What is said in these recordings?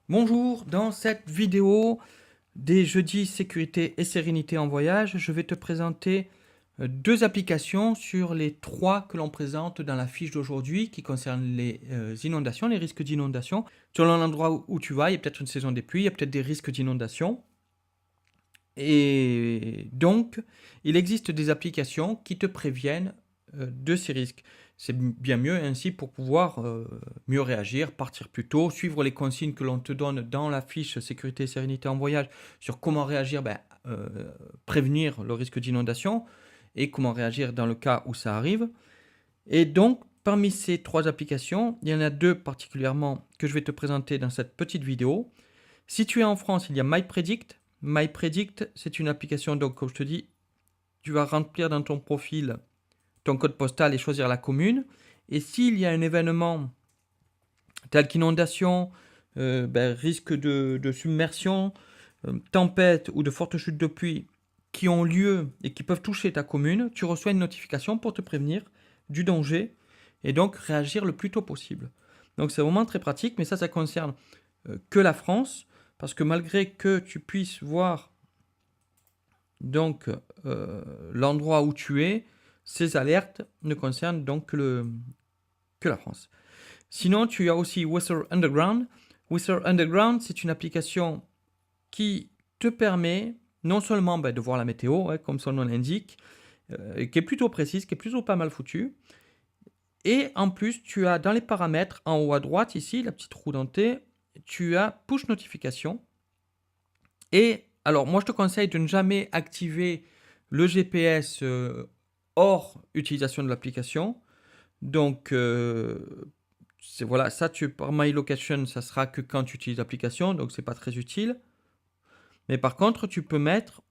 Bonjour, dans cette vidéo des jeudis sécurité et sérénité en voyage, je vais te présenter deux applications sur les trois que l'on présente dans la fiche d'aujourd'hui qui concernent les inondations, les risques d'inondation. Selon l'endroit où tu vas, il y a peut-être une saison des pluies, il y a peut-être des risques d'inondation. Et donc, il existe des applications qui te préviennent de ces risques. C'est bien mieux ainsi pour pouvoir mieux réagir, partir plus tôt, suivre les consignes que l'on te donne dans la fiche sécurité et sérénité en voyage sur comment réagir, prévenir le risque d'inondation et comment réagir dans le cas où ça arrive. Et donc, parmi ces trois applications, il y en a deux particulièrement que je vais te présenter dans cette petite vidéo. Si tu es en France, il y a MyPredict. MyPredict, c'est une application, donc comme je te dis, tu vas remplir dans ton profil ton code postal et choisir la commune. Et s'il y a un événement tel qu'inondation, risque de submersion, tempête ou de fortes chutes de pluie qui ont lieu et qui peuvent toucher ta commune, tu reçois une notification pour te prévenir du danger et donc réagir le plus tôt possible. Donc c'est vraiment très pratique, mais ça concerne que la France, parce que malgré que tu puisses voir donc l'endroit où tu es, ces alertes ne concernent donc que la France. Sinon, tu as aussi Weather Underground. Weather Underground, c'est une application qui te permet non seulement de voir la météo, comme son nom l'indique, qui est plutôt précise, qui est plutôt pas mal foutue, et en plus, tu as dans les paramètres, en haut à droite, ici, la petite roue dentée, tu as push notification. Et alors, moi, je te conseille de ne jamais activer le GPS hors utilisation de l'application. Donc, voilà, ça, par My Location, ça sera que quand tu utilises l'application, donc c'est pas très utile. Mais par contre, tu peux mettre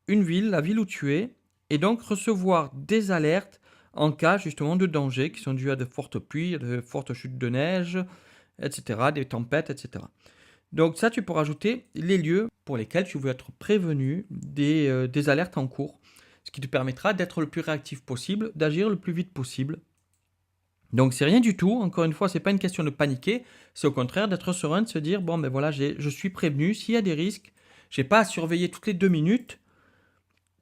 une ville, la ville où tu es, et donc recevoir des alertes en cas justement de danger qui sont dus à de fortes pluies, de fortes chutes de neige, etc., des tempêtes, etc. Donc ça, tu peux rajouter les lieux pour lesquels tu veux être prévenu des alertes en cours, ce qui te permettra d'être le plus réactif possible, d'agir le plus vite possible. Donc c'est rien du tout, encore une fois, c'est pas une question de paniquer, c'est au contraire d'être serein, de se dire, bon ben voilà, je suis prévenu, s'il y a des risques, j'ai pas à surveiller toutes les 2 minutes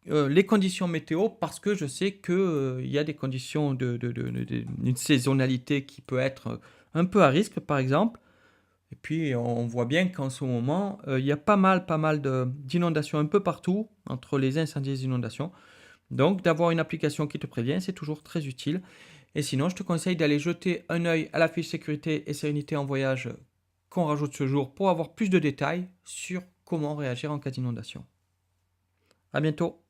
les conditions météo parce que je sais qu'il y a des conditions d'une saisonnalité qui peut être un peu à risque par exemple. Et puis on voit bien qu'en ce moment, il y a pas mal d'inondations un peu partout, entre les incendies et les inondations. Donc d'avoir une application qui te prévient, c'est toujours très utile. Et sinon, je te conseille d'aller jeter un œil à la fiche sécurité et sérénité en voyage qu'on rajoute ce jour pour avoir plus de détails sur comment réagir en cas d'inondation. À bientôt.